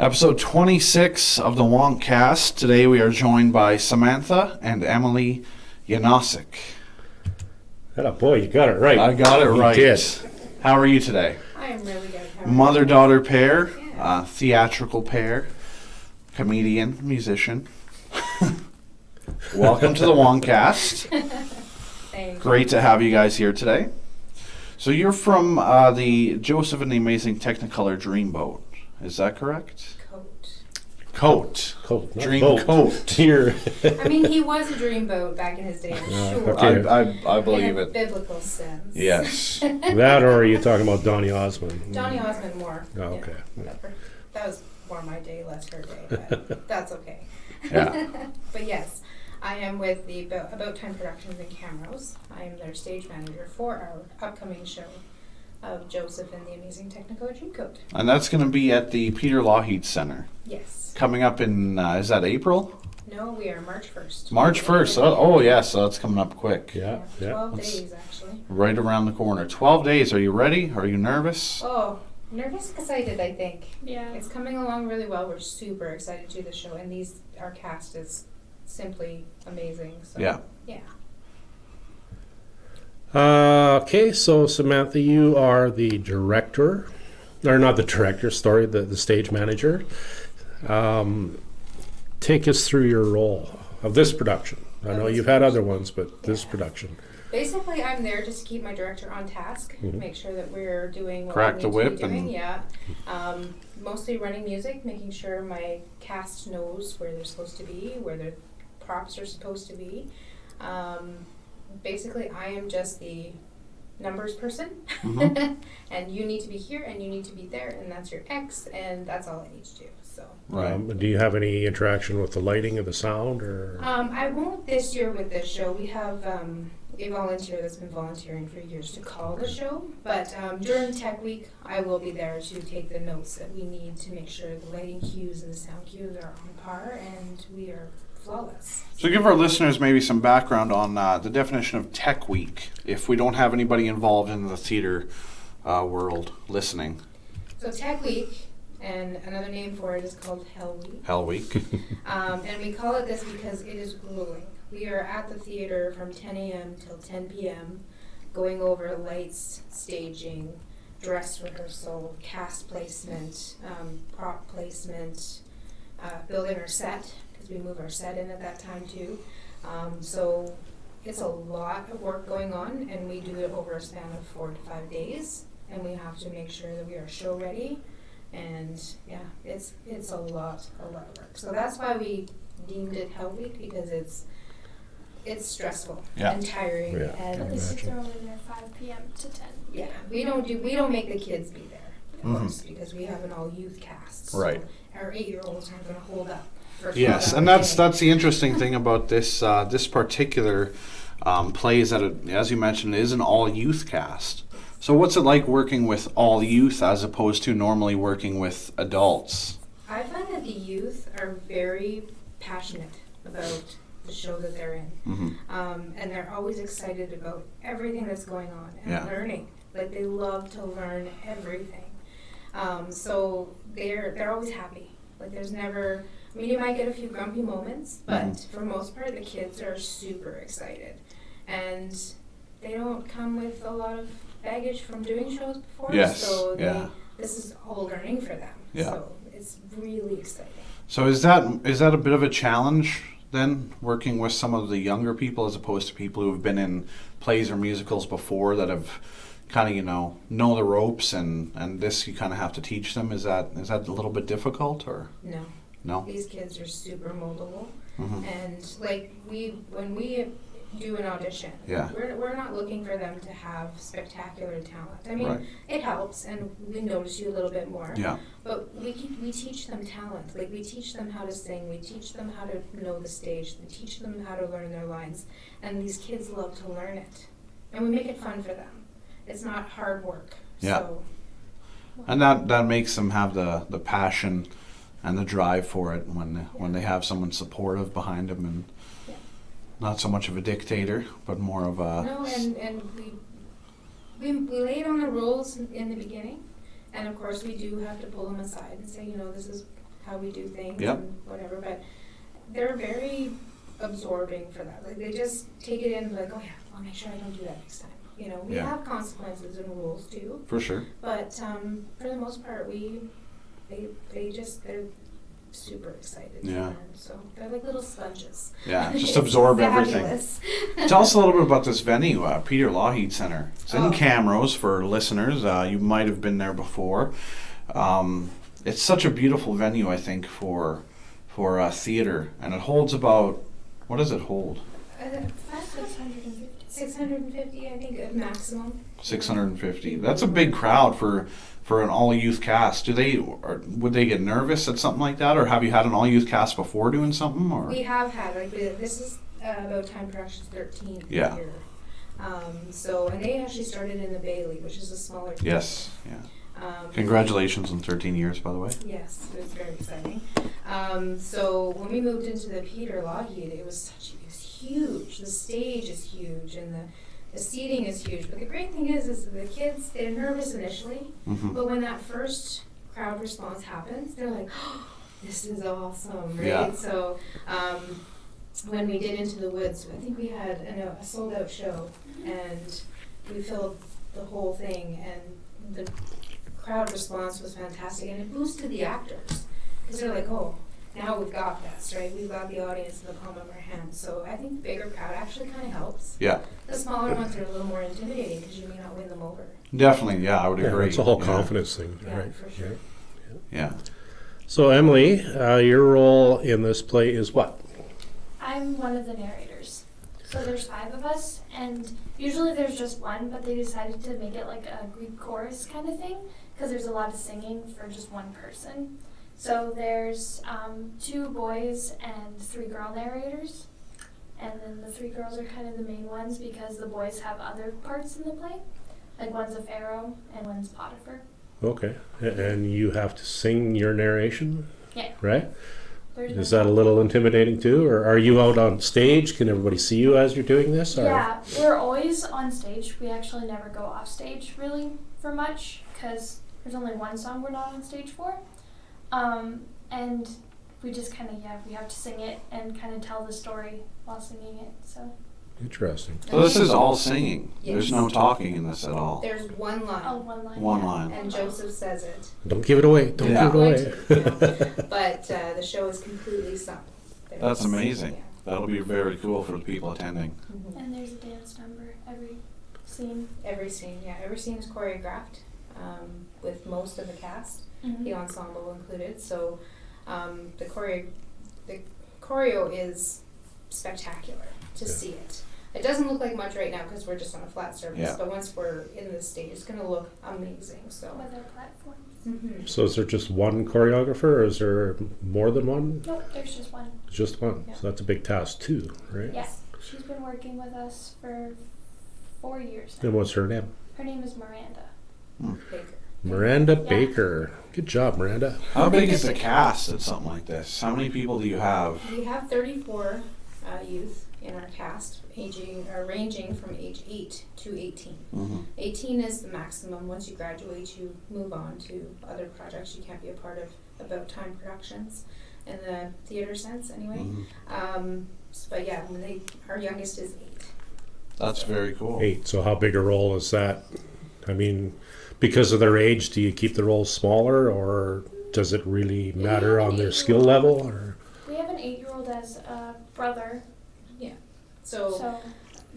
Episode 26 of the WonkCast. Today we are joined by Samantha and Emily Yanosik. Oh boy, you got it right. I got it right. You did. How are you today? I am really good. Mother-daughter pair, Yeah. theatrical pair, comedian, musician. Welcome to the WonkCast. Thanks. Great to have you guys here today. So you're from the Joseph and the Amazing Technicolor Dreamboat. Is that correct? Coat. Coat, not Dreamcoat. boat. Here. I mean, he was a dreamboat back in his day, I'm sure. okay. I believe in a it. biblical sense. Yes. That, or are you talking about Donny Osmond? Donny Osmond more. Oh, okay. That was more my day, less her day, but that's okay. Yeah. But yes, I am with the About Time Productions and Cameras. I am their stage manager for our upcoming show of Joseph and the Amazing Technicolor Dreamcoat. And that's going to be at the Peter Lougheed Center. Yes. Coming up in, is that April? No, we are March 1st. March 1st. Oh, yeah, so that's coming up quick. Yeah, yeah. 12 Let's- days, actually. Right around the corner. 12 days. Are you ready? Are you nervous? Oh, nervous, excited, I think. Yeah. It's coming along really well. We're super excited to do the show, and our cast is simply amazing. So, Yeah. Yeah. Okay, so Samantha, you are the director, or not the director, sorry, the stage manager. Take us through your role of this production. I know you've had other ones, but this production. Basically, I'm there just to keep my director on task, Mhm. make sure that we're doing what Crack we the need whip to be doing. and- Yeah. Mostly running music, making sure my cast knows where they're supposed to be, where their props are supposed to be. Basically, I am just the numbers person, Mhm. and you need to be here and you need to be there, and that's your X, and that's all I need to do. So. Right. Do you have any interaction with the lighting or the sound, or? I won't this year with this show. We have a volunteer that's been volunteering for years to call the show. But during Tech Week, I will be there to take the notes that we need to make sure the lighting cues and the sound cues are on par and we are flawless. So give our listeners maybe some background on the definition of Tech Week, if we don't have anybody involved in the theater world listening. So Tech Week, and another name for it is called Hell Week. Hell Week. And we call it this because it is grueling. We are at the theater from 10 a.m. till 10 p.m. going over lights, staging, dress rehearsal, cast placement, prop placement, building our set, because we move our set in at that time too. So it's a lot of work going on, and we do it over a span of 4 to 5 days, and we have to make sure that we are show ready. And yeah, it's a lot of work. So that's why we deemed it Hell Week, because it's stressful and tiring. Yeah. And At least they're only there 5 p.m. to 10. yeah, we don't make the kids be there, of Mhm. course, because we have an all youth cast. So Right. our 8-year-olds aren't going to hold up. For Yes, 12 and hours a day. that's the interesting thing about this this particular play is that it, as you mentioned, is an all youth cast. So what's it like working with all youth as opposed to normally working with adults? I find that the youth are very passionate about the show that they're in. Mm-hmm. And they're always excited about everything that's going on and Yeah. learning. Like, they love to learn everything. So they're always happy. Like, there's never, I mean, you might get a few grumpy moments, but Mhm. for most part, the kids are super excited. And they don't come with a lot of baggage from doing shows before. Yes, So yeah. this is all learning for them. Yeah. So it's really exciting. So is that a bit of a challenge then, working with some of the younger people as opposed to people who have been in plays or musicals before that have kind of know the ropes, and this you kind of have to teach them? Is that a little bit difficult, or no? These kids are super moldable. Mm-hmm. And like when we do an audition, Yeah. we're not looking for them to have spectacular talent. I mean, Right. it helps, and we notice you a little bit more. Yeah. But we teach them talent. Like, we teach them how to sing. We teach them how to know the stage. We teach them how to learn their lines. And these kids love to learn it, and we make it fun for them. It's not hard work. Yeah. So And that makes them have the passion and the drive for it when they have someone supportive behind them, and Yeah. not so much of a dictator, but more of a no, and we lay down the rules in the beginning, and of course we do have to pull them aside and say, this is how we do things Yep. and whatever, but they're very absorbing for that. Like they just take it in like, oh yeah, I'll make sure I don't do that next time. You know, we Yeah. have consequences and rules too, For sure. but for the most part, they're super excited to Yeah. learn. So they're like little sponges. Yeah, just It's absorb everything. fabulous. Tell us a little bit about this venue, Peter Lougheed Center. It's in Oh. Camrose for listeners. You might have been there before. It's such a beautiful venue, I think, for theater, and it holds about, what does it hold? 650. 650, I think, at maximum. 650. That's a big crowd for an all-youth cast. Would they get nervous at something like that, or have you had an all-youth cast before doing something? Or We have had, like, this is about Time Productions 13th Yeah. year. And they actually started in the Bailey, which is a smaller theater. Yes, yeah. Congratulations on 13 years, by the way. Yes, it was very exciting. So when we moved into the Peter Lougheed, it was huge. The stage is huge, and the seating is huge. But the great thing is the kids, they're nervous initially, Hmm. but when that first crowd response happens, they're like, oh, this is awesome, right? Yeah. So when we did Into the Woods, I think we had a sold-out show, and we filled the whole thing, and the crowd response was fantastic, and it boosted the actors, because they're like, oh, now we've got this, right? We've got the audience in the palm of our hands. So I think the bigger crowd actually kind of helps. Yeah, The smaller ones are a little more intimidating because you may not win them over. definitely. Yeah, I would Yeah, agree. it's a whole Yeah. confidence thing, Yeah, right? for sure. Yeah. So Emily, your role in this play is what? I'm one of the narrators. So there's 5 of us, and usually there's just one, but they decided to make it like a Greek chorus kind of thing, because there's a lot of singing for just one person. So there's 2 boys and 3 girl narrators, and then the 3 girls are kind of the main ones because the boys have other parts in the play. Like one's a pharaoh and one's Potiphar. Okay, and you have to sing your narration, Yeah. right? There's Is no- that a little intimidating too, or are you out on stage? Can everybody see you as you're doing this? Or? Yeah, we're always on stage. We actually never go off stage really for much because there's only one song we're not on stage for. And we just kind of, we have to sing it and kind of tell the story while singing it. So Interesting. So this is all singing. Yes. There's no talking in this at all. There's one line, one line. One yeah. line. and Joseph says it. Don't give it away. Don't Yeah. give it away. But the show is completely sung. That's amazing. Yeah. That'll be very cool for the people attending. Mhm. And there's a dance number every scene. Every scene is choreographed with most of the cast, the ensemble included. So the choreo is spectacular to Yeah. see it. It doesn't look like much right now because we're just on a flat surface, Yeah. but once we're in the stage, it's going to look amazing. So. With our platforms. Mhm. So is there just one choreographer, or is there more than one? Nope, there's just one. Just one. Yeah. So that's a big task too, right? Yeah, she's been working with us for 4 years now. And what's her name? Her name is Miranda. Baker. Miranda Yeah. Baker. Good job, Miranda. How big is the cast at something like this? How many people do you have? We have 34 youth in our cast, ranging from age 8 to 18. Mhm. 18 is the maximum. Once you graduate, you move on to other projects. You can't be a part of About Time Productions in the theater sense, anyway. Mhm. But yeah, our youngest is 8. That's very cool. 8. So how big a role is that? I mean, because of their age, do you keep the roles smaller, or does it really matter on their skill level? Or We have an 8-year-old as a brother. So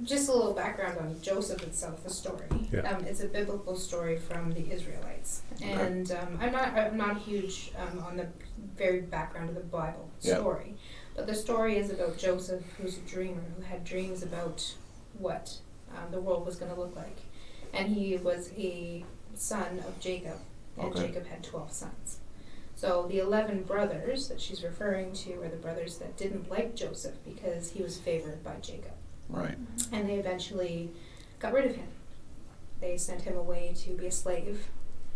just a little background on Joseph itself, the story. Yeah. It's a biblical story from the Israelites, and I'm not huge on the very background of the Bible Yeah. story, but the story is about Joseph, who's a dreamer, who had dreams about what the world was going to look like, and he was a son of Jacob, and Okay. Jacob had 12 sons. So the 11 brothers that she's referring to are the brothers that didn't like Joseph because he was favored by Jacob. Right. And they eventually got rid of him. They sent him away to be a slave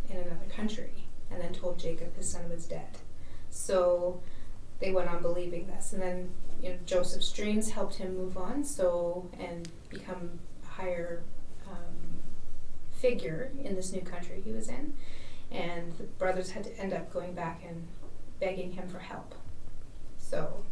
in another country and then told Jacob his son was dead. So they went on believing this. And then Joseph's dreams helped him move on and become a higher figure in this new country he was in. And the brothers had to end up going back and begging him for help. So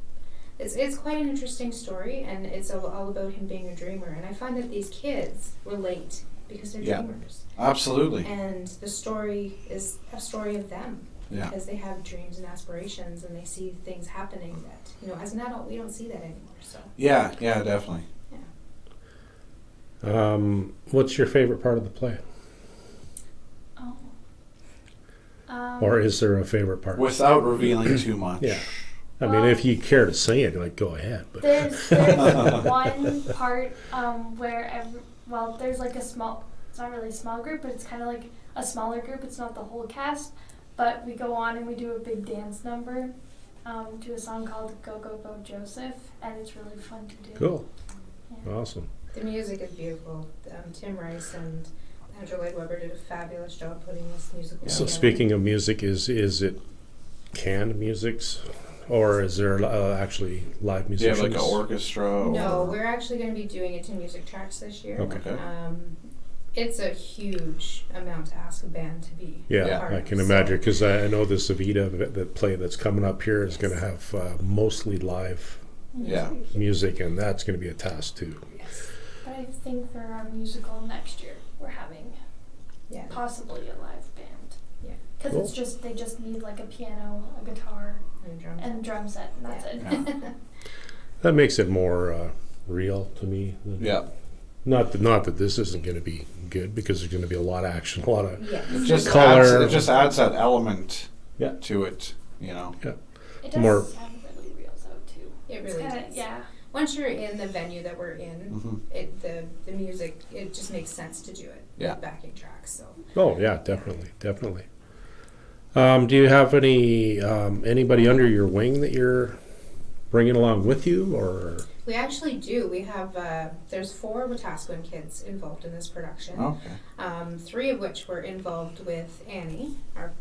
it's quite an interesting story, and it's all about him being a dreamer. And I find that these kids relate because they're Yeah. dreamers. Absolutely. And the story is a story of them. Yeah. Because they have dreams and aspirations, and they see things happening that, you know, as an adult, we don't see that anymore. So Yeah, definitely. What's your favorite part of the play? Oh. Or is there a favorite part? Without revealing too much. Yeah. I mean, if you care to say it, like, go ahead. But There's one part where there's like a small, it's not really a small group, but it's kind of like a smaller group. It's not the whole cast, but we go on and we do a big dance number to a song called Go Go Go Joseph, and it's really fun to do. cool. Yeah. Awesome. the music is beautiful. Tim Rice and Andrew Lloyd Webber did a fabulous job putting this musical So together. speaking of music, is it canned musics, or is there actually live Do you have musicians? like an orchestra? No, or? we're actually going to be doing it to music tracks this year. Okay. It's a huge amount to ask a band to be. Yeah, part I of, can so- imagine, because I know the Savita, the play that's coming up here, is going to have mostly live Yeah. music, and that's going to be a task too. Yes. But I think for our musical next year, we're having Yeah. possibly a live band. Yeah. Because Cool. they just need like a piano, a guitar, And drums. and a drum set, and that's it. That makes it more real to me. Yeah. Not that this isn't going to be good, because there's going to be a lot of action, a lot of Yes. It just Color. adds that element Yeah. to it, you know. It does More- sound really real though too. It It's really kinda, does. yeah. Once you're in the venue that we're in, Mhm. the music, it just makes sense to do it. Yeah. With backing tracks. So Oh yeah, definitely. Do you have anybody under your wing that you're bringing along with you, or? we actually do. We have there's 4 Wetaskiwin kids involved in this production. Okay. 3 of which were involved with Annie, our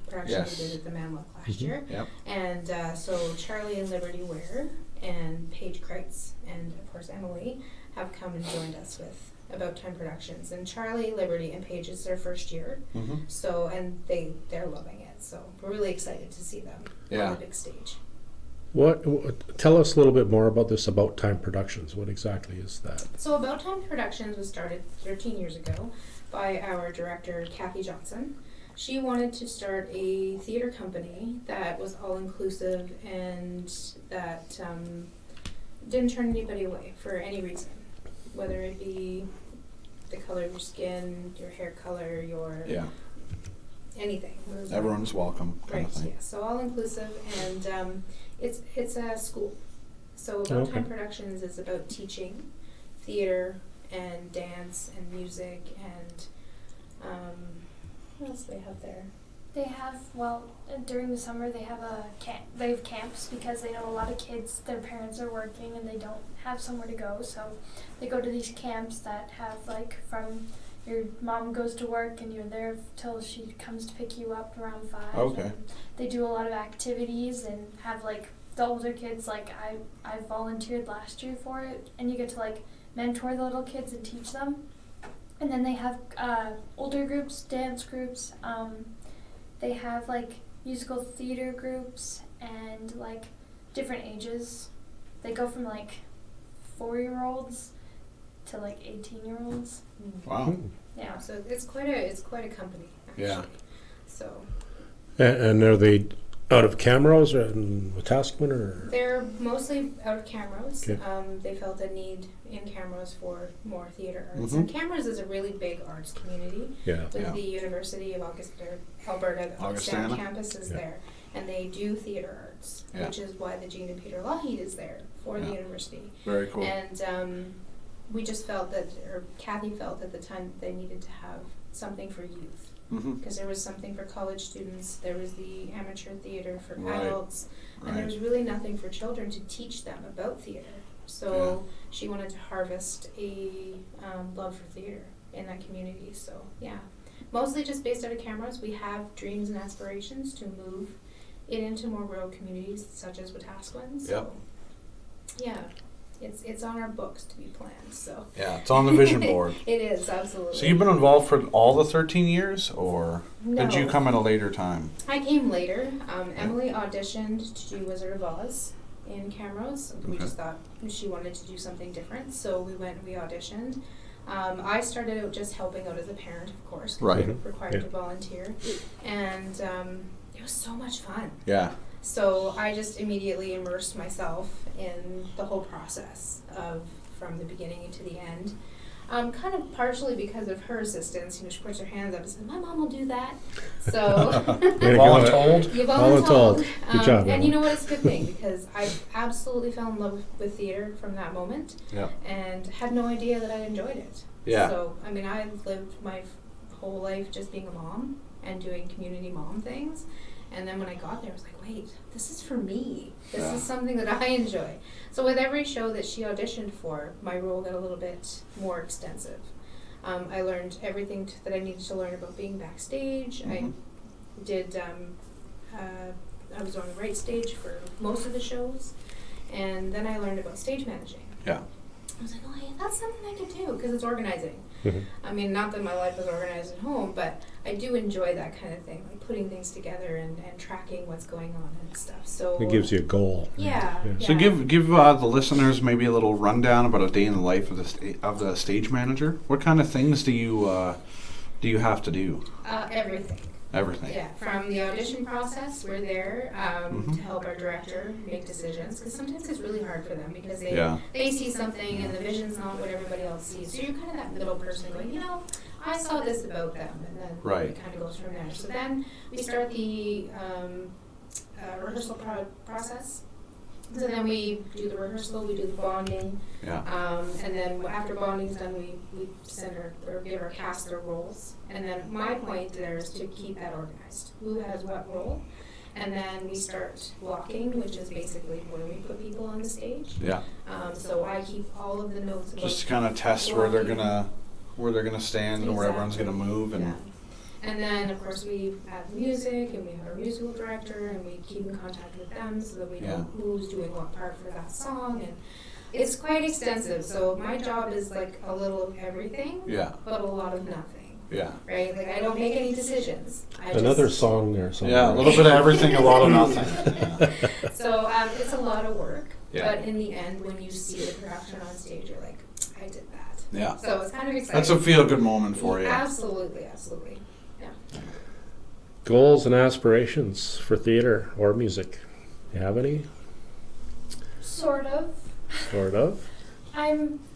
production Yes. we did at the Manlock last year. Yep. And so Charlie and Liberty Ware and Paige Kreitz and of course Emily have come and joined us with About Time Productions. And Charlie, Liberty, and Paige is their first year. Mm-hmm. So and they're loving it. So we're really excited to see them on Yeah. the big stage. What? Tell us a little bit more about this About Time Productions. What exactly is that? So About Time Productions was started 13 years ago by our director, Kathy Johnson. She wanted to start a theater company that was all-inclusive and that didn't turn anybody away for any reason, whether it be the color of your skin, your hair color, your Yeah. anything. Everyone's welcome, kind Right, of thing. yeah. So all-inclusive, and it's a school. So About Okay. Time Productions is about teaching theater and dance and music and what else do they have there? They have, during the summer they have they have camps, because they know a lot of kids, their parents are working and they don't have somewhere to go, so they go to these camps that have from your mom goes to work and you're there till she comes to pick you up around 5. Okay. And they do a lot of activities and have the older kids, I volunteered last year for it, and you get to mentor the little kids and teach them. And then they have older groups, dance groups, they have musical theater groups and different ages. They go from 4-year-olds to 18-year-olds. Wow. Yeah, so it's quite a company actually. Yeah. So And are they out of Camrose or in Wetaskiwin, or? they're mostly out of Camrose. Okay. They felt a need in Camrose for more theater arts. Mhm. And Camrose is a really big arts community. Yeah. With Yeah. the University of Alberta, the Augustana Augustana. campus is Yeah. there, and they do theater arts, Yeah. which is why the Jean and Peter Lougheed is there for the Yeah. university. Very cool. And we just felt that, or Kathy felt at the time, that they needed to have something for youth, Mm-hmm. because there was something for college students, there was the amateur theater for Right. adults, and there Right. was really nothing for children to teach them about theater. So she wanted to harvest a love for theater in that community. So yeah, mostly just based out of Camrose. We have dreams and aspirations to move it into more rural communities such as Wetaskiwin. So Yep. yeah, it's on our books to be planned. So Yeah, it's on the vision board. it is absolutely. So you've been involved for all the 13 years, or did you No. come at a later time? I came later. Emily auditioned to do Wizard of Oz in Camrose. We Okay. just thought she wanted to do something different, so we auditioned. I started out just helping out as a parent, of course, 'cause Right. we're required Yeah. to volunteer, and it was so much fun. Yeah. So I just immediately immersed myself in the whole process from the beginning to the end. Kind of partially because of her assistance, she puts her hands up and says, "My mom will do that." So Way to go. Voluntold? you've Voluntold. Good job, and Emma. you know what? It's a good thing because I absolutely fell in love with theater from that moment, Yeah. and had no idea that I enjoyed it. Yeah. So I mean, I lived my whole life just being a mom and doing community mom things. And then when I got there, I was like, wait, this is for me. This Yeah. is something that I enjoy. So with every show that she auditioned for, my role got a little bit more extensive. I learned everything that I needed to learn about being backstage. Mhm. I did, I was on the right stage for most of the shows. And then I learned about stage managing. Yeah. I was like, oh, yeah, that's something I could do because it's organizing. Mhm. I mean, not that my life is organized at home, but I do enjoy that kind of thing, like putting things together and tracking what's going on and stuff. So It gives you a goal. Yeah. So give the listeners maybe a little rundown about a day in the life of the stage manager. What kind of things do you have to do? Everything. Everything. Yeah, from the audition process, we're there Mhm. to help our director make decisions because sometimes it's really hard for them because Yeah. they see something and the vision's not what everybody else sees. So you're kind of that middle person going, I saw this about them, and then Right. it kind of goes from there. So then we start the rehearsal process. So then we do the rehearsal, we do the bonding, Yeah. and then after bonding's done, we send or give our cast their roles. And then my point there is to keep that organized. Who has what role? And then we start blocking, which is basically where we put people on the stage. Yeah. So I keep all of the notes about Just to kind of test where they're blocking. gonna stand and where everyone's gonna move and. Yeah. And then, of course, we add music, and we have our musical director, and we keep in contact with them so that we know Yeah. who's doing what part for that song. And it's quite extensive. So my job is like a little of everything, Yeah. but a lot of nothing, Yeah. right? Like I don't make any decisions. Another song there somewhere. Yeah. A little bit of everything, a lot of nothing. So it's a lot of work, Yeah. but in the end, when you see the production on stage, you're like, I did that. Yeah. So it's kind of exciting. That's a feel-good moment for you. Absolutely, absolutely. Yeah. Goals and aspirations for theater or music. You have any? Sort of. Sort of.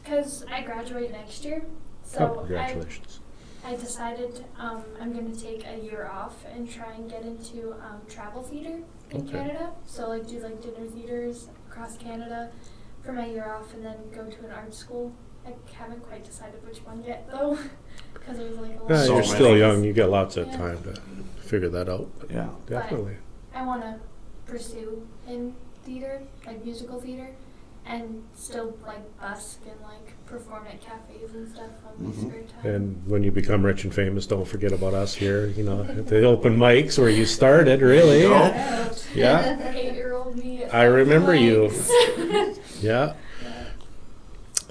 Because I graduate next year, so Oh, congratulations. I decided I'm going to take a year off and try and get into travel theater in Okay. Canada. So like do like dinner theaters across Canada for my year off, and then go to an art school. I haven't quite decided which one yet though, because there's like a lot. Yeah, So you're many. still young. You got lots of Yeah. time to figure that out. But Yeah. definitely. I want to pursue in theater, like musical theater, and still like busk and like perform at cafes and stuff on my Mhm. spare time. And when you become rich and famous, don't forget about us here. At the open mics where you started, really. Yeah. Yeah. 8-year-old me. I remember you. Likes. Yeah.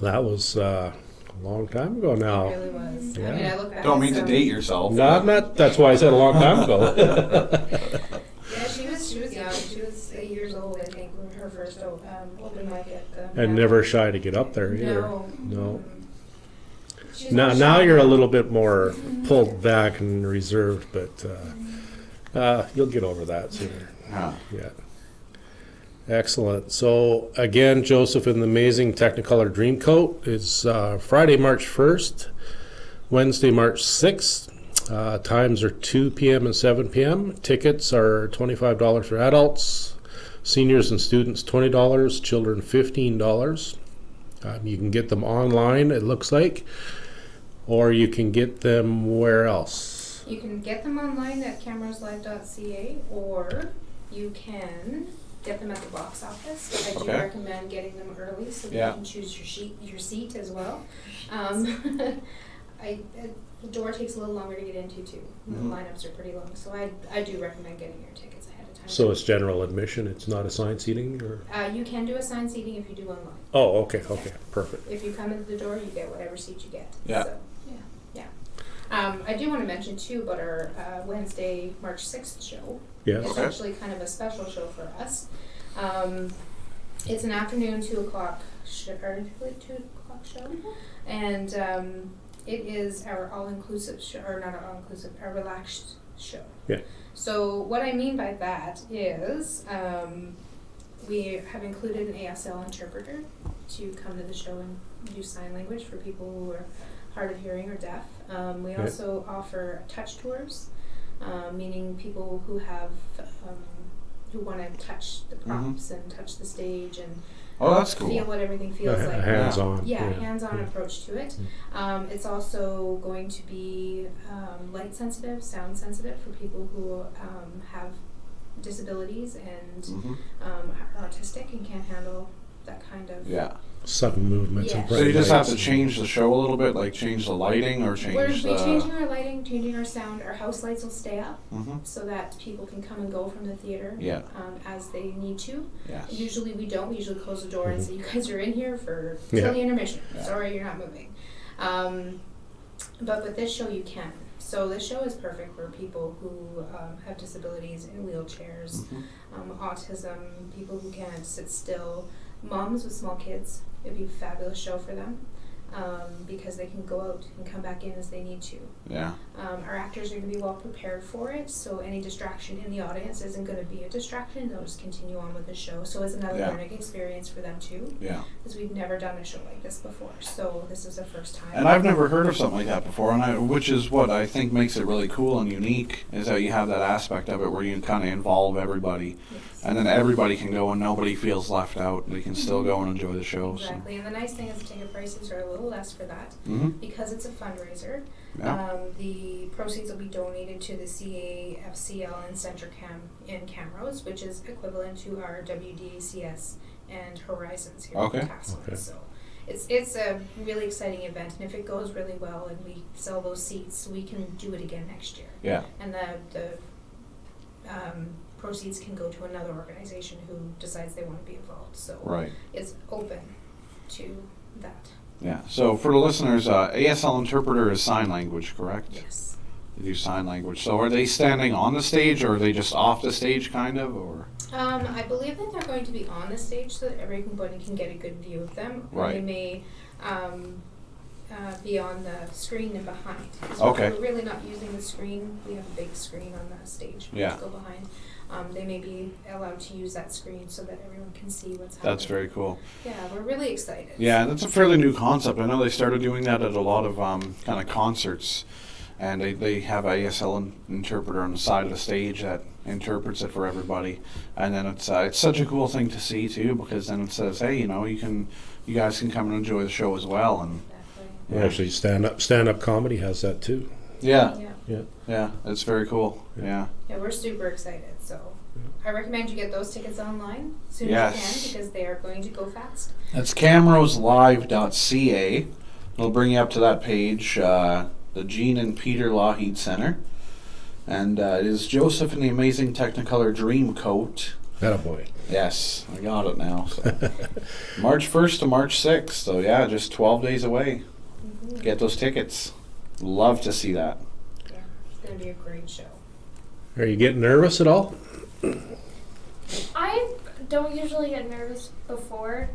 That was a long time ago It now. really was. Yeah. I mean, I look back. Don't at mean to some- date yourself. Not. That's why I said a long time ago. Yeah, she was young. She was 8 years old, I think, when her first open mic at the. And never shy to get up there either. No. No. She's Now, not now shy you're a now. little bit more pulled back and reserved, but you'll get over that sooner. Yeah. Yeah. Excellent. So again, Joseph and the amazing Technicolor Dreamcoat is Friday, March 1st, Wednesday, March 6th. Times are 2 p.m. and 7 p.m. Tickets are $25 for adults, seniors and students $20, children $15. You can get them online, it looks like, or you can get them where else? You can get them online at cameraslive.ca, or you can get them at the box office. I do Okay. recommend getting them early so that Yeah. you can choose your seat as well. The door takes a little longer to get into too. Mhm. The lineups are pretty long, so I do recommend getting your tickets ahead of So it's general admission, it's not assigned seating, or? You can do assigned seating if you do online. Oh, okay, perfect. If you come into the door, you get whatever seat you get. Yeah. So, I do want to mention too about our Wednesday, March 6th show. Yes. It's Okay. actually kind of a special show for us. It's an afternoon 2 o'clock show, and it is our all-inclusive show, or not our all-inclusive, our relaxed show. Yeah. So what I mean by that is we have included an ASL interpreter to come to the show and do sign language for people who are hard of hearing or deaf. We Yeah. also offer touch tours, meaning people who have who want to touch the props and touch the stage and Oh, that's cool. feel what everything feels A like. hands-on. Yeah, hands-on yeah. approach to it. It's also going to be light sensitive, sound sensitive for people who have disabilities and Mhm. are autistic and can't handle that kind of. Yeah. Sudden movements and Yeah. So bright you just have lights. to change the show a little bit, like change the lighting or We're change the. changing our lighting, changing our sound. Our house lights will stay up Mhm. so that people can come and go from the theater Yeah. as they need to. Yes. Usually we don't. We usually close the door and say, you guys are in here for Yeah. till the intermission. Yeah. Sorry, you're not moving. But with this show, you can. So this show is perfect for people who have disabilities in wheelchairs, Mhm. autism, people who can't sit still, moms with small kids. It'd be a fabulous show for them because they can go out and come back in as they need to. Yeah. Our actors are going to be well prepared for it, so any distraction in the audience isn't going to be a distraction. They'll just continue on with the show. So it's another Yeah. learning experience for them too, Yeah. because we've never done a show like this before. So this is the first time. And I've never heard of something like that before, which is what I think makes it really cool and unique, is that you have that aspect of it where you kind of involve everybody, Yes. and then everybody can go and nobody feels left out. They can still go and enjoy the show. Exactly, and the nice thing is the ticket prices are a little less for that So. Mm-hmm. because it's a fundraiser. Yeah. The proceeds will be donated to the CAFCL and Centricam in Camrose, which is equivalent to our WDACS and Horizons here Okay. in Wetaskiwin. Okay. So it's a really exciting event, and if it goes really well and we sell those seats, we can do it again next year. Yeah. And the proceeds can go to another organization who decides they want to be involved. So Right. it's open to that. Yeah. So for the listeners, ASL interpreter is sign language, correct? Yes. They do sign language. So are they standing on the stage, or are they just off the stage, kind of, or? I believe that they're going to be on the stage so that everybody can get a good view of them. Or Right. they may be on the screen and behind. 'Cause Okay. We're really not using the screen. We have a big screen on the stage. Yeah. To go behind. They may be allowed to use that screen so that everyone can see what's happening. That's very cool. Yeah, we're really excited. Yeah, that's a fairly new concept. I know they started doing that at a lot of kind of concerts, and they have a ASL interpreter on the side of the stage that interprets it for everybody. And then it's such a cool thing to see too, because then it says, hey, you guys can come and enjoy the show as well. And Exactly. yeah. Actually, stand-up comedy has that too. yeah, Yeah. yeah, it's very cool. Yeah. Yeah, we're super excited. So I recommend you get those tickets online as soon Yes. as you can because they are going to go fast. That's camroselive.ca. It'll bring you up to that page, the Jean and Peter Lougheed Center. And it is Joseph and the Amazing Technicolor Dreamcoat. Attaboy. Yes, I got it now. So. March 1st to March 6th. So, yeah, just 12 days away. Mm-hmm. Get those tickets. Love to see that. Yeah, it's going to be a great show. Are you getting nervous at all? I don't usually get nervous before.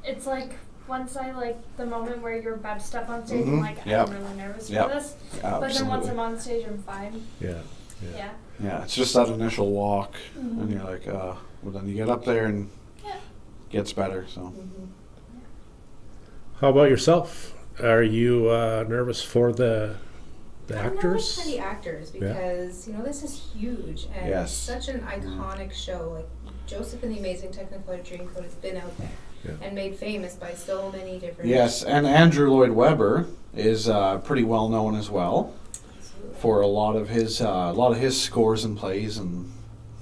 It's like once I the moment where you're about to step on stage, I'm like, Yep. I'm really nervous Yep. for this. But then Absolutely. once I'm on stage, I'm fine. Yeah. Yeah. Yeah, it's just that initial walk. Mhm. And you're like, well, then you get up there and Yeah. it gets better. So. Mm-hmm. How about yourself? Are you nervous for the I'm nervous actors? for the actors because this is huge and Yes. such an iconic show. Like Joseph and the Amazing Technicolor Dreamcoat has been out there and made famous by so many different. Yes, and Andrew Lloyd Webber is pretty well known as well Absolutely. for a lot of his scores and plays, and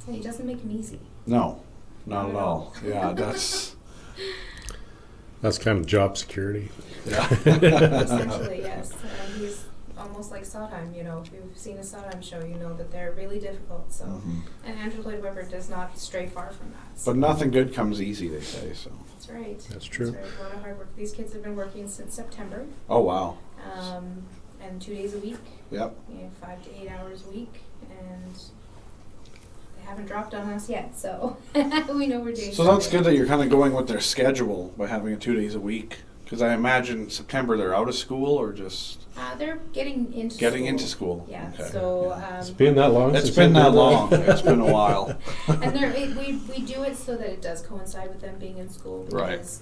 And he doesn't make them easy. no, not at all. Yeah, that's That's kind of job security. yeah. Essentially, yes. He's almost like Sondheim, you know, if you've seen a Sondheim show, you know that they're really difficult, so. And Andrew Lloyd Webber does not stray far from that. So. But nothing good comes easy, they say, so. That's right. That's true. That's right. A lot of hard work. These kids have been working since September, Oh, wow. and 2 days a week, Yep. 5 to 8 hours a week, and they haven't dropped on us yet, so we know we're doing So that's good that you're kind of going with their schedule by having it 2 days a week. Because I imagine September they're out of school or just They're getting into into school. Yeah, Okay. so It's been that long. It's since been I've that done long. It's been a while. and we do it so that it does coincide with them being in school, because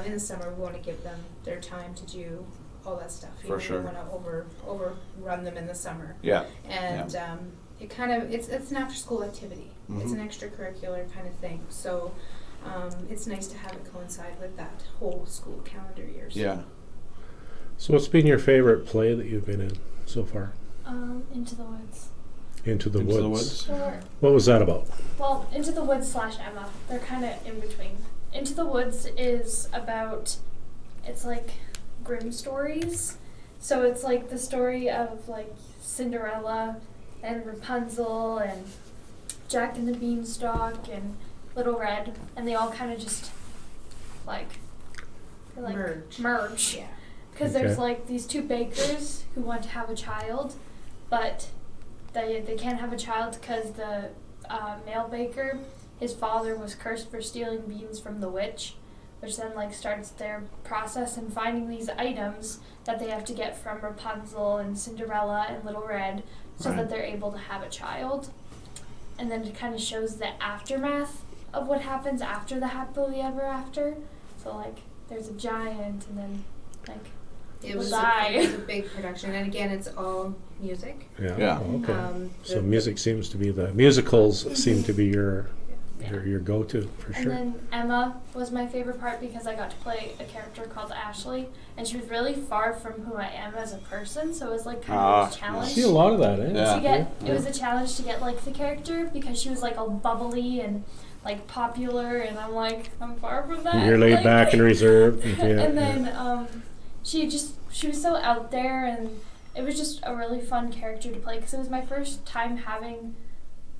in the summer we want to give them their time to do all that stuff. For sure. We want to overrun them in the summer. Yeah. And it kind of it's an after school activity. It's an extracurricular kind of thing. So it's nice to have it coincide with that whole school calendar year. So. Yeah. So what's been your favorite play that you've been in so far? Into the Woods. Into the Into the Woods. Woods. Or, What was that about? well, Into the Woods / Emma. They're kind of in between. Into the Woods is about, it's like Grimm stories. So it's like the story of like Cinderella and Rapunzel and Jack and the Beanstalk and Little Red, and they all kind of just like merge. Yeah. Because Okay. there's like these two bakers who want to have a child, but they can't have a child because the male baker, his father was cursed for stealing beans from the witch, which then like starts their process in finding these items that they have to get from Rapunzel and Cinderella and Little Red so Right. that they're able to have a child. And then it kind of shows the aftermath of what happens after the happily ever after. So like there's a giant, and then like It was die. it was a big production, and again, it's all music. Yeah. Yeah. Oh, okay. Um, Music seems to be musicals seem to be your go-to for And sure. then Emma was my favorite part because I got to play a character called Ashley, and she was really far from who I am as a person, so it was like kind of a I challenge. see a lot of that, eh? Yeah. To get, it was a challenge to get like the character because she was like all bubbly and like popular, and I'm like, I'm far from that. You're laid like, back and reserved. Yeah, and then she was so out there, and it was just a really fun character to play because it was my first time having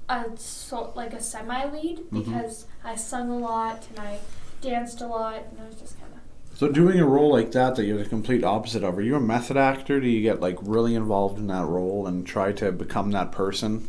a semi-lead, because I sung a lot and I danced a lot, and I was just kind of. So doing a role like that you're the complete opposite of, are you a method actor? Do you get like really involved in that role and try to become that person?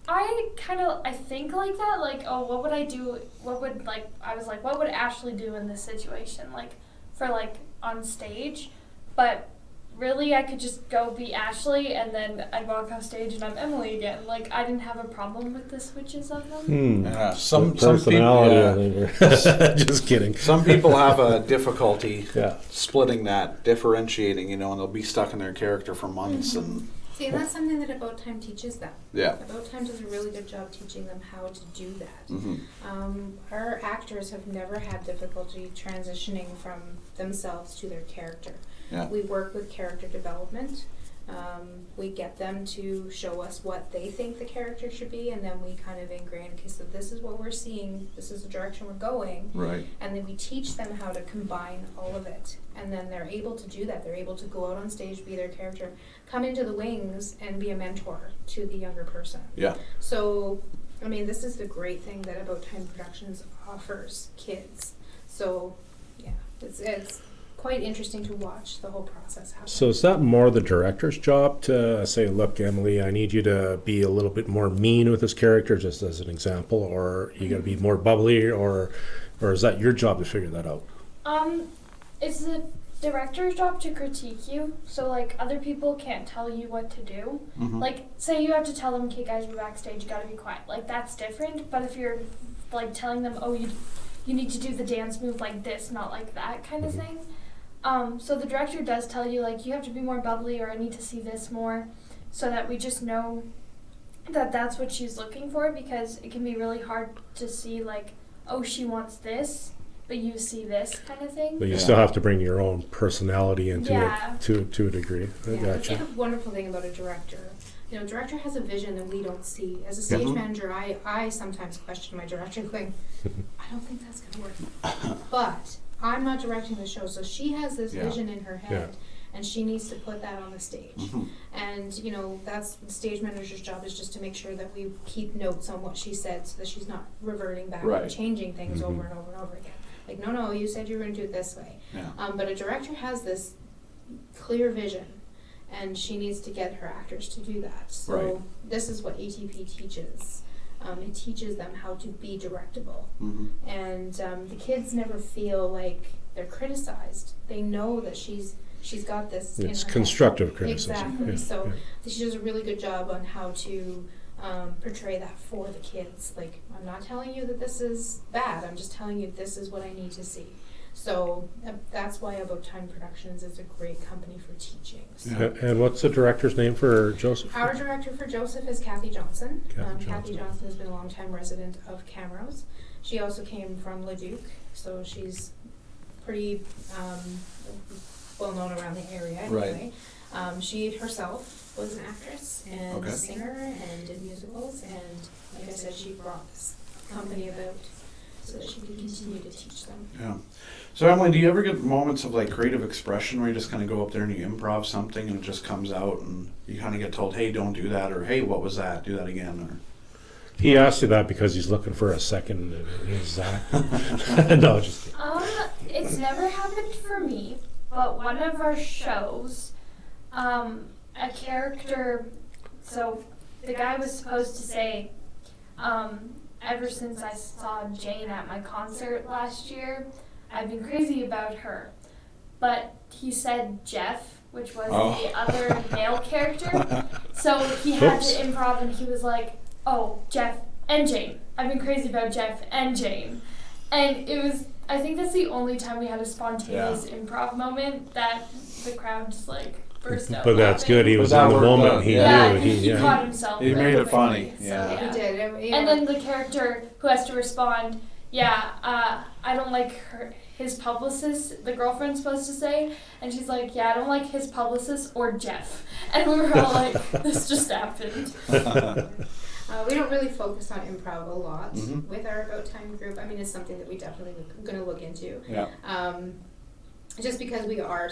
I think like that, like, oh, what would I do, what would Ashley do in this situation, like, for, like, on stage, but really I could just go be Ashley, and then I'd walk off stage and I'm Emily again, like, I didn't have a problem with the switches of them. Yeah, Some some personality, people, I think. Just kidding. Some people have a difficulty Yeah. splitting that, differentiating, and they'll be stuck in their character for months. And See, and that's something that About Time teaches them. yeah. About Time does a really good job teaching them how to do that. Mm-hmm. Our actors have never had difficulty transitioning from themselves to their character. Yeah. We work with character development. We get them to show us what they think the character should be, and then we kind of ingrain, okay, so this is what we're seeing, this is the direction we're going, Right. and then we teach them how to combine all of it. And then they're able to do that. They're able to go out on stage, be their character, come into the wings, and be a mentor to the younger person. Yeah. So, I mean, this is the great thing that About Time Productions offers kids. So, yeah, it's quite interesting to watch the whole process happen. So is that more the director's job to say, look, Emily, I need you to be a little bit more mean with this character, just as an example, or you got to be more bubbly, or is that your job to figure that out? It's the director's job to critique you, so like other people can't tell you what to do. Mm-hmm. Like, say you have to tell them, okay guys, we're backstage, you gotta be quiet. Like, that's different, but if you're like telling them, oh, you need to do the dance move like this, not like that kind of thing. So the director does tell you, like, you have to be more bubbly, or I need to see this more, so that we just know that that's what she's looking for, because it can be really hard to see, like, oh, she wants this, but you see this kind of thing. But you Yeah. still have to bring your own personality into Yeah. it to a degree. I Yeah, that's gotcha. the wonderful thing about a director. A director has a vision that we don't see. As a stage Mhm. manager, I sometimes question my director, going, I don't think that's going to work. But I'm not directing the show, so she has this Yeah. vision in her head. and she needs to put that on the stage. Mhm. And, you know, that's the stage manager's job, is just to make sure that we keep notes on what she said so that she's not reverting back Right. and changing things Mhm. over and over and over again. Like, no, you said you were going to do it this way. Yeah. But a director has this clear vision, and she needs to get her actors to do that. So Right. this is what ATP teaches. It teaches them how to be directable. Mhm. And the kids never feel like they're criticized. They know that she's got this in It's her head. constructive criticism. Exactly. Yeah, So yeah. she does a really good job on how to portray that for the kids. Like, I'm not telling you that this is bad. I'm just telling you this is what I need to see. So that's why About Time Productions is a great company for teaching. So And what's the director's name for Joseph? our director for Joseph is Kathy Johnson. Kathy Kathy Johnson. Johnson has been a longtime resident of Camrose. She also came from Leduc, so she's pretty well known around the area anyway. She herself was an actress and Okay. a singer and did musicals, and like I said, she brought this company about so that she could continue to teach them. Yeah. So Emily, do you ever get moments of like creative expression where you just kind of go up there and you improv something and it just comes out and you kind of get told, hey, don't do that, or hey, what was that? Do that again, He asked you that because he's looking for a second in his no, just kidding. It's never happened for me, but one of our shows, a character, so the guy was supposed to say, ever since I saw Jane at my concert last year, I've been crazy about her. But he said Jeff, which was the other male character. So he had Oops. to improv, and he was like, oh, Jeff and Jane. I've been crazy about Jeff and Jane. And it was, I think that's the only time we had a spontaneous improv moment that the crowd just like burst out But that's laughing. good. He But was that in the worked moment. out, He Yeah, knew. he caught himself. He really made it funny, quickly. yeah. So, He did. And then the character who has to respond, I don't like his publicist, the girlfriend's supposed to say, and she's like, I don't like his publicist or Jeff. And we were all like, this just happened. We don't really focus on improv a lot Mhm. with our About Time group. I mean, it's something that we definitely going to look into. Yeah. Just because we are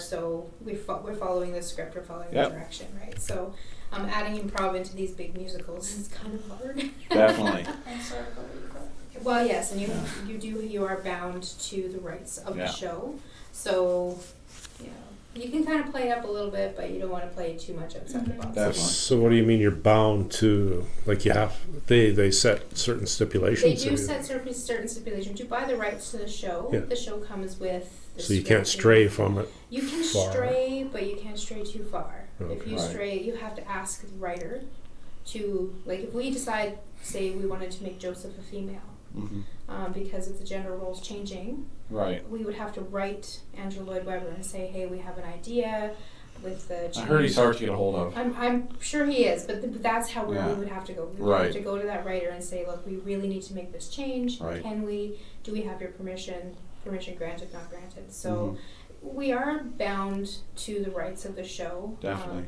we're following the script, we're following the direction, right? So adding improv into these big musicals is kind of hard. Definitely. I'm sorry, but Well, yes, and you are bound to the rights of the show. So, you can kind of play it up a little bit, but you don't want to play too much outside the box. Definitely. So what do you mean you're bound to, like you have, they set certain They stipulations? do set certain stipulations. You buy the rights to the show. Yeah. The show comes with the So you script can't and stray from it. You can far. stray, but you can't stray too far. If Okay. you Right. stray, you have to ask the writer to, like, if we decide, say, we wanted to make Joseph a female, Mhm. because of the gender roles changing, Right. we would have to write Andrew Lloyd Webber and say, hey, we have an idea with the change. I heard he's hard to get a hold of. I'm sure he is, but that's how we Yeah. would have to go. We would Right. have to go to that writer and say, look, we really need to make this change. Right. Can we? Do we have your permission? Permission granted, not granted. So Mhm. we are bound to the rights of the show. Definitely.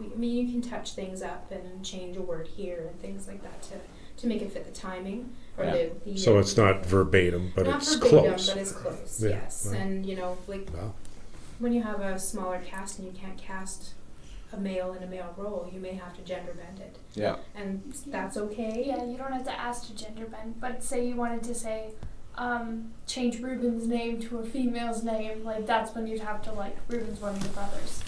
I mean, you can touch things up and change a word here and things like that to make it fit the timing or Yeah. the So it's not verbatim, but not it's verbatim, close. but it's close. Yeah, Yes, wow. and like Wow. when you have a smaller cast and you can't cast a male in a male role, you may have to gender bend it, Yeah. and that's okay. Yeah, you don't have to ask to gender bend, but say you wanted to say, change Ruben's name to a female's name, like that's when you'd have to Ruben's one of your brothers.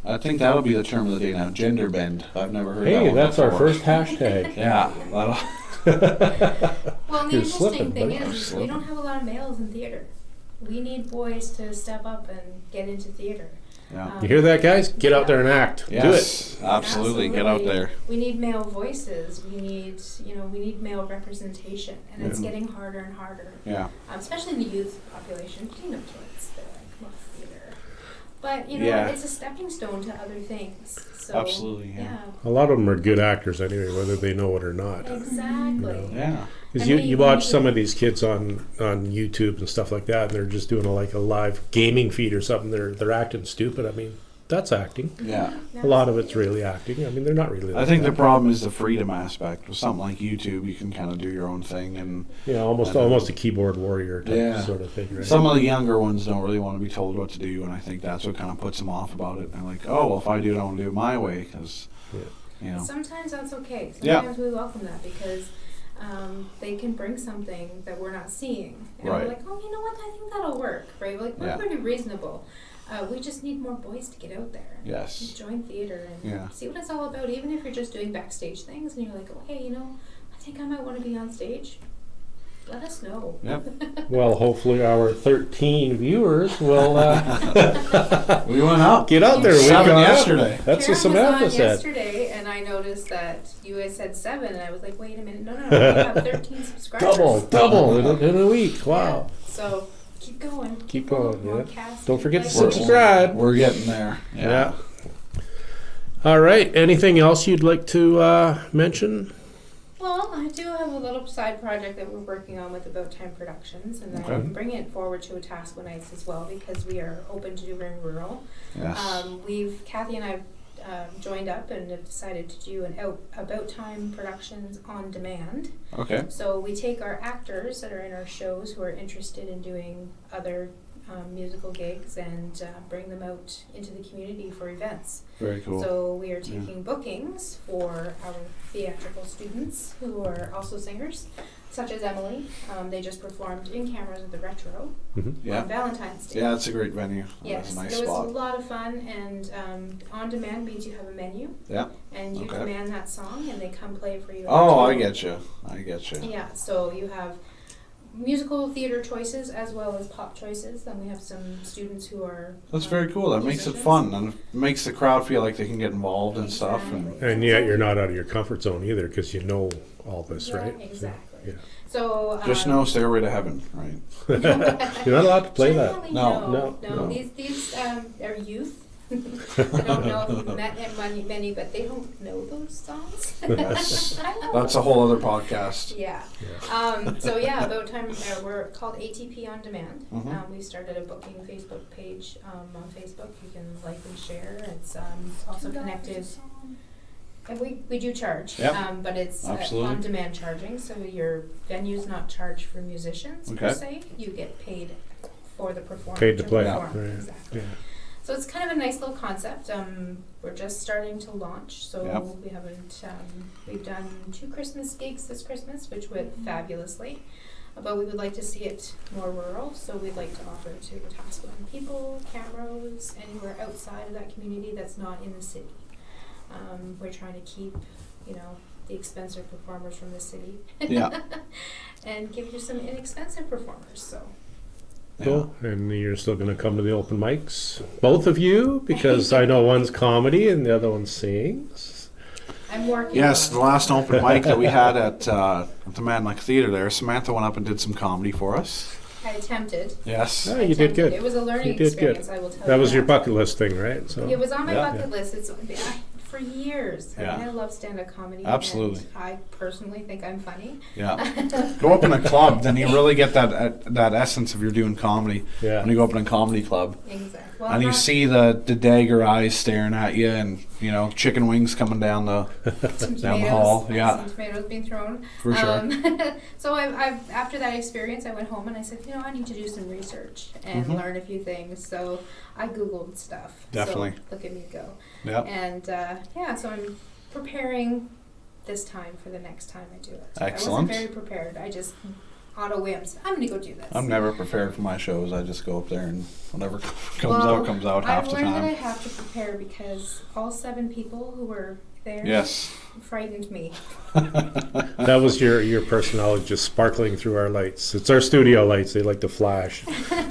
I think that'll be the term of the day now, gender bend. I've never heard that Hey, one that's our before. first hashtag. Yeah. Well, the You're interesting slipping, thing buddy. is, we Slipping. don't have a lot of males in theater. We need boys to step up and get into theater. Yeah. You hear that, guys? Get out there and act. Yes, absolutely. Get out there. We need male voices. We need male representation, and it's Yeah. getting harder and harder. Yeah. Especially in the youth population, kids, they're like, well, theater. But, Yeah. it's a stepping stone to other things. So, Absolutely, yeah. A lot of them are good actors anyway, whether they know it or not. Exactly. Yeah. Because And you we watch need some of these kids on YouTube and stuff like that, and they're just doing a live gaming feed or something. They're acting stupid. I mean, that's acting. Yeah. A lot of it's really acting. I mean, they're not really. I think the problem is the freedom aspect. With something like YouTube, you can kind of do your own thing, and almost a keyboard warrior type Yeah. sort of thing, right? some of the younger ones don't really want to be told what to do, and I think that's what kind of puts them off about it. They're like, oh, well, if I do it, I want to do it my way, because, you know. Sometimes that's okay. Yeah. Sometimes we welcome that because they can bring something that we're not seeing. And Right. we're like, oh, you know what? I think that'll work, right? We're Yeah. pretty reasonable. We just need more boys to get out there and Yes. join theater and Yeah. see what it's all about. Even if you're just doing backstage things and you're like, oh, hey, I think I might want to be on stage. Let us know. Yep. Well, hopefully our 13 viewers will We went out. get out there. 7 gone out. yesterday. That's what Karen Samantha was on said. yesterday, and I noticed that you guys said 7, and I was like, wait a minute, no, we have 13 subscribers. Double in a week. Wow. Yeah, so keep going. Keep going, yeah. WonkCast, Don't forget to like- subscribe. We're getting there. Yeah. All right. Anything else you'd like to mention? Well, I do have a little side project that we're working on with About Time Productions, and Okay. I'm bringing it forward to Wetaskiwin as well because we are open to doing rural. Yes. Kathy and I joined up and have decided to do an About Time Productions on demand. Okay. So we take our actors that are in our shows who are interested in doing other musical gigs and bring them out into the community for events. Very cool. So we are taking bookings for our theatrical students who are also singers, such as Emily. They just performed in cameras at the Retro Yeah. on Valentine's Day. Yeah, it's a great venue. Yes, That's a nice it was spot. a lot of fun, and on demand means you have a menu, Yeah. and you Okay. command that song, and they come play for you. Oh, I after. get you. Yeah, so you have musical theater choices as well as pop choices. Then we have some students who are. That's very cool. That makes it musicians. fun and it makes the crowd feel like they can get involved and stuff. Exactly. And yet you're not out of your comfort zone either because you know all this, Yeah, right? exactly. Yeah. So Just no Stairway to Heaven, right? You're not allowed to play that. Generally, No. no. These are youth. I don't know if you've met many, but they don't know those songs. That's a whole other podcast. Yeah. So About Time. We're called ATP On Demand. Mhm. We started a booking Facebook page on Facebook. You can like and share. It's also connected. And we do charge, Yep. but it's Absolutely. on-demand charging. So your venue's not charged for musicians per Okay. se. You get paid for the performance. Paid to play. Perform. Right. Exactly. Yeah. So it's kind of a nice little concept. We're just starting to launch, so Yep. we haven't. We've done 2 Christmas gigs this Christmas, which went fabulously. But we would like to see it more rural, so we'd like to offer to Wetaskiwin people, cameras, anywhere outside of that community that's not in the city. We're trying to keep, the expensive performers from the city. Yeah. And give you some inexpensive performers, so. Cool. And you're still going to come to the open mics, both of you, because I know one's comedy and the other one sings. I'm working Yes, on the last open mic that we had at the Mad Like Theater there, Samantha went up and did some comedy for us. I attempted. Yes. Oh, you did good. It was a learning You did good. experience, I will tell you. That was your bucket list thing, right? So It was on my Yeah. bucket list. It's for years. Yeah. I love stand-up comedy. Absolutely. And I personally think I'm funny. Yeah. Go up in a club, then you really get that essence of you're doing comedy. Yeah. When you go up in a comedy club. Exactly. Well, And you see the dagger eyes staring at you and, chicken wings coming down the down the hall. Yeah. Some tomatoes being thrown. For sure. So I've after that experience, I went home and I said, I need to do some research and Mhm. learn a few things. So I Googled stuff. Definitely. So look at me go. Yeah. And so I'm preparing this time for the next time I do it. Excellent. I wasn't very prepared. I just on a whim said, I'm going to go do this. I'm never prepared for my shows. I just go up there and whatever comes out half I've the learned that I time. have to prepare because all 7 people who were there Yes. frightened me. that was your personality just sparkling through our lights. It's our studio lights. They like to flash.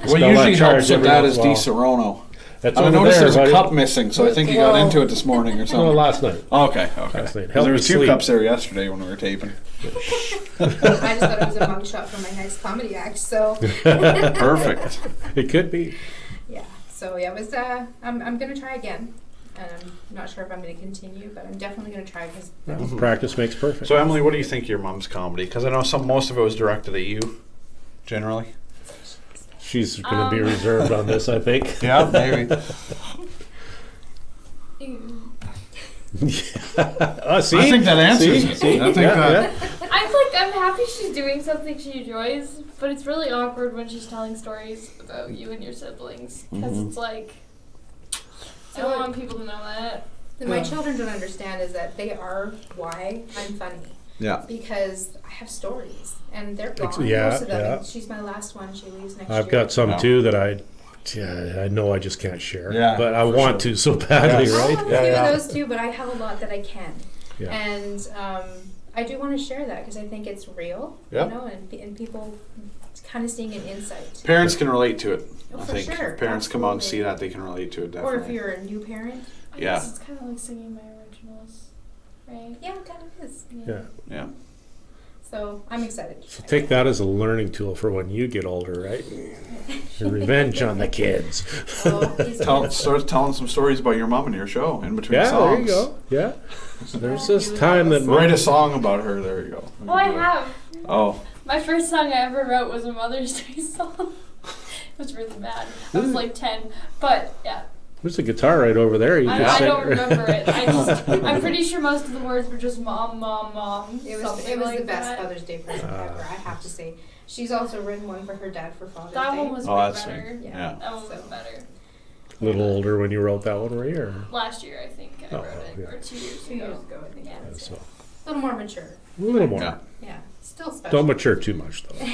What usually helps with that is Di Serono. That's I over noticed there, there's a buddy. cup missing, so I think you got into it this morning or No, something. last night. Okay. Last night. 'Cause Help there me was 2 sleep. cups there yesterday when we were taping. I just thought it was a mugshot for my next comedy act. So Perfect. It could be. yeah, so yeah, it was. I'm gonna try again, and I'm not sure if I'm gonna continue, but I'm definitely gonna try because Mm-hmm. Practice makes perfect. So Emily, what do you think of your mom's comedy? Because I know most of it was directed at you, generally. She's going to be reserved on this, I think. Yeah, maybe. Ew. See? I think that answers it. See? I think Yeah. I'm happy she's doing something she enjoys, but it's really awkward when she's telling stories about you and your siblings, because it's like, I don't want people to know that. That my children don't understand is that they are why I'm funny. Yeah. Because I have stories, and they're gone. Yeah, most of them. yeah. And she's my last one. She leaves next year. I've got some Yeah. too that I know I just can't share. Yeah, but I for want sure. to so badly, Yes. I right? have a Yeah, few yeah. of those too, but I have a lot that I can. Yeah. And I do want to share that because I think it's real, Yep. you know, and people kind of seeing an insight. Parents can relate to it. Oh, I for think sure. if parents come out and see Absolutely. that, they can relate to it, Or definitely. if you're a new parent. I Yeah. guess it's kind of like singing my originals, right? Yeah, it kind of is. Yeah. Yeah. So I'm excited. So take that as a learning tool for when you get older, right? Your revenge on the kids. Oh, he's a Start telling some stories about your mom and your show in between Yeah, songs. there you go. Yeah. There's Yeah, this he was time that Write a song about her. There you go. Oh, I have. Oh, My first song I ever wrote was a Mother's Day song. It was really bad. I was like 10, but yeah. there's a guitar right over there. You just I sing- don't remember it. I'm pretty sure most of the words were just mom, mom, mom. It was something like the best that. Father's Day present ever, I have to say. She's also written one for her dad for Father's That Day. one was Oh, way that's better. sweet. Yeah. Yeah. That one was So- better. a little older when you wrote that one, were you? Or? Last year, I think I Oh, wrote it, yeah. or 2 years 2 ago. years ago, I think. Yeah. Yeah. So, A little more mature. a little more. Yeah. Yeah. Still special. Don't mature too much, though.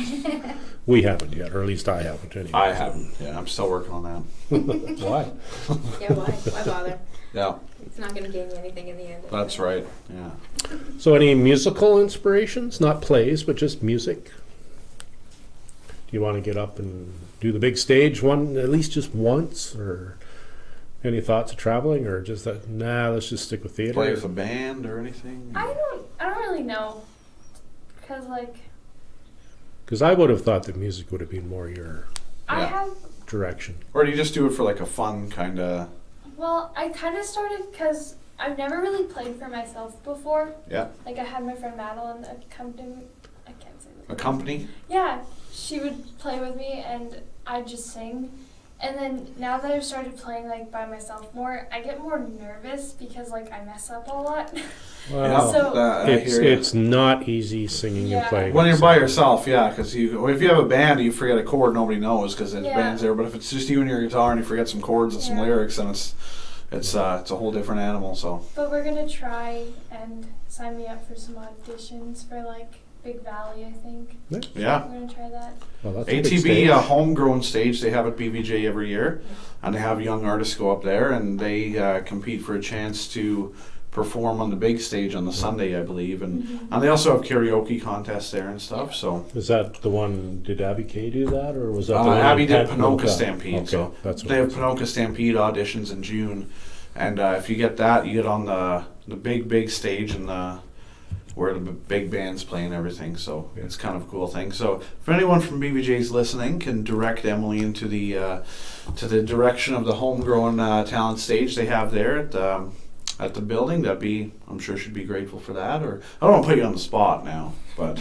We haven't yet, or at least I haven't anyway. I haven't. Yeah, I'm still working on that. Why? Yeah, why bother? Yeah, It's not going to gain you anything in the end. that's right. Yeah. So, any musical inspirations? Not plays, but just music? Do you want to get up and do the big stage one, at least just once? Or any thoughts of traveling? Or just that, nah, let's just stick with theater? Play with a band or anything? I don't really know. Because, like, Because I would have thought that music would have been more your I Yeah. have, direction. Or do you just do it for like a fun kind of? well, I kind of started because I've never really played for myself before. Yeah. Like, I had my friend Madeline accompany, I can't say the A company? Yeah, she would play with me and I'd just sing. And then now that I've started playing like by myself more, I get more nervous because like I mess up a lot. Wow. So- I It's hear ya. it's not easy singing Yeah. and playing. When you're so- by yourself, yeah, because if you have a band and you forget a chord, nobody knows because there's Yeah. bands there. But if it's just you and your guitar and you forget some chords and some Yeah. lyrics, then it's a whole different animal. So But we're gonna try and sign me up for some auditions for like Big Valley, I think. yeah, We're gonna try that. Well, that's a big ATB, stage. a homegrown stage they have at BVJ every year, and they have young artists go up there and they compete for a chance to perform on the big stage on the Sunday, I believe, and they also have karaoke contests there and stuff. So. Is that the one? Did Abby K do that, or was that the one? Abby in did Panoka? Panoka Stampede, Okay, so that's what they it have was. Panoka Stampede auditions in June, and if you get that, you get on the big stage and where the big band's playing everything. So it's kind of a cool thing. So if anyone from BBJ's listening, can direct Emily into the direction of the homegrown talent stage they have there at the building. I'm sure she'd be grateful for that. Or I don't want to put you on the spot now, but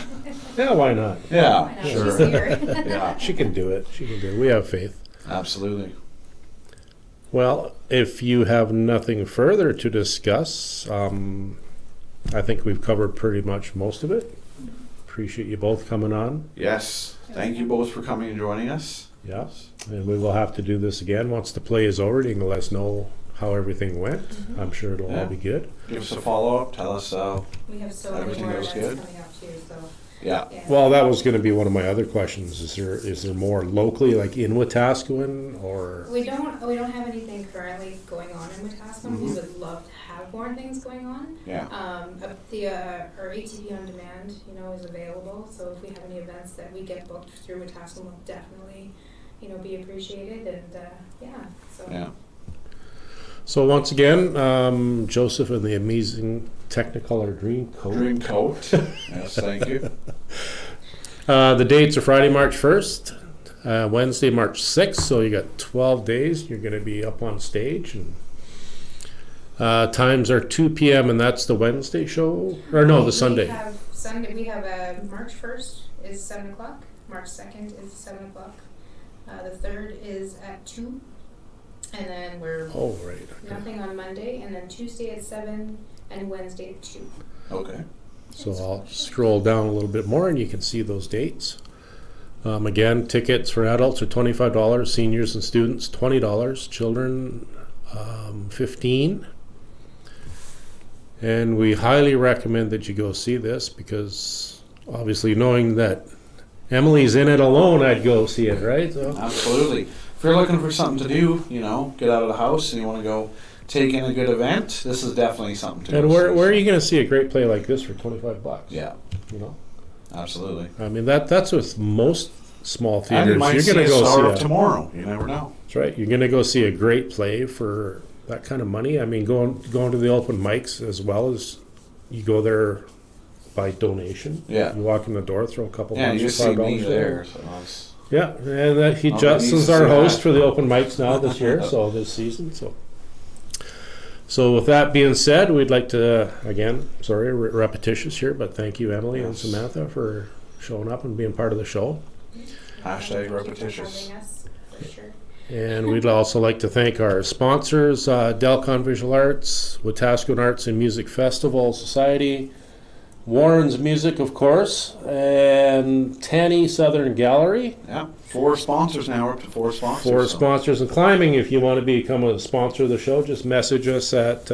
Yeah, why not? yeah, Why not? sure, She's here. yeah, She can do it. She can do it. We have faith. absolutely. Well, if you have nothing further to discuss, I think we've covered pretty much most of it. Appreciate you both coming on. Yes, thank you both for coming and joining us. Yeah, and we will have to do this again once the play is over. You can let us know how everything went. I'm sure it'll Yeah. all be good. Give us a follow up. Tell us. We have so many Everything more goes events good? coming up too, so. Yeah. Yeah. Well, that was going to be one of my other questions. Is there more locally, like in Wetaskiwin, or We don't have anything currently going on in Wetaskiwin. We Mhm. would love to have more things going on. Yeah. Our ATV on demand, is available. So if we have any events that we get booked through Wetaskiwin, will definitely, be appreciated. And so. Yeah. so? Once again, Joseph and the amazing Technicolor Dreamcoat. Dreamcoat. Yes, thank you. The dates are Friday, March 1st, Wednesday, March 6th. So you got 12 days. You're going to be up on stage, and times are 2 p.m. and that's the Wednesday show, or no, the Sunday. We have March 1st is 7 o'clock. March 2nd is 7 o'clock. The 3rd is at 2. And then we're Oh, right. Okay. nothing on Monday, and then Tuesday at 7 and Wednesday at 2. Okay. So I'll scroll down a little bit more and you can see those dates. Again, tickets for adults are $25, seniors and students $20, children $15. And we highly recommend that you go see this because obviously knowing that Emily's in it alone, I'd go see it, right? So, Absolutely. If you're looking for something to do, get out of the house and you want to go take in a good event, this is definitely something to and go where see. are you going to see a great play like this for $25? Yeah, You know, absolutely. I mean that's with most small And theaters. you might You're see going to a go star see of tomorrow. You never know. That's right. You're going to go see a great play for that kind of money. I mean, going to the open mics as well as you go there by donation. Yeah. You walk in the door, throw a couple Yeah, bucks you or just see me $5 there. So that's, Yeah, and Nobody Justin's needs to our see host that. for the open mics now this year, so this season. So with that being said, we'd like to again, sorry, repetitious here, but thank you, Emily and Yes. Samantha, for showing up and being part of the show. hashtag Thank you for repetitious. having us, for sure. And we'd also like to thank our sponsors, Delcon Visual Arts, Wetaskiwin Arts and Music Festival Society, Warren's Music, of course, and Tanny Southern Gallery. Yeah, 4 sponsors now. We're up to 4 sponsors. For so- sponsors and climbing, if you want to become a sponsor of the show, just message us at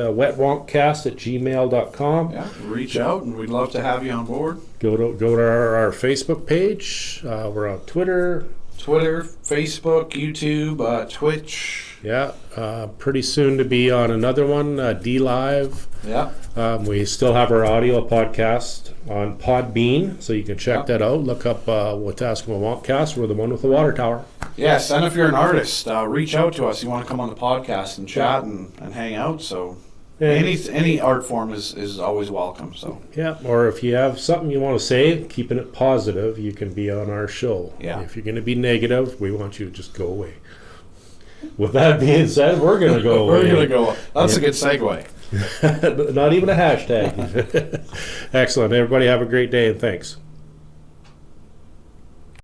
WonkCast@gmail.com. Yeah, reach out and we'd love to have you on board. Go to our Facebook page. We're on Twitter. Twitter, Facebook, YouTube, Twitch. Yeah, pretty soon to be on another one, D Live. Yeah, We still have our audio podcast on Podbean, so you can check Yeah. that out. Look up Wetaskiwin WonkCast. We're the one with the water tower. yes. And if you're an artist, reach out to us. You want to come on the podcast and chat and hang out. So And- any art form is always welcome. So Yeah, or if you have something you want to say, keeping it positive, you can be on our show. Yeah. If you're going to be negative, we want you to just go away. With that being said, we're going to go away. we're gonna go. That's a good segue. Not even a hashtag. Excellent. Everybody have a great day and thanks.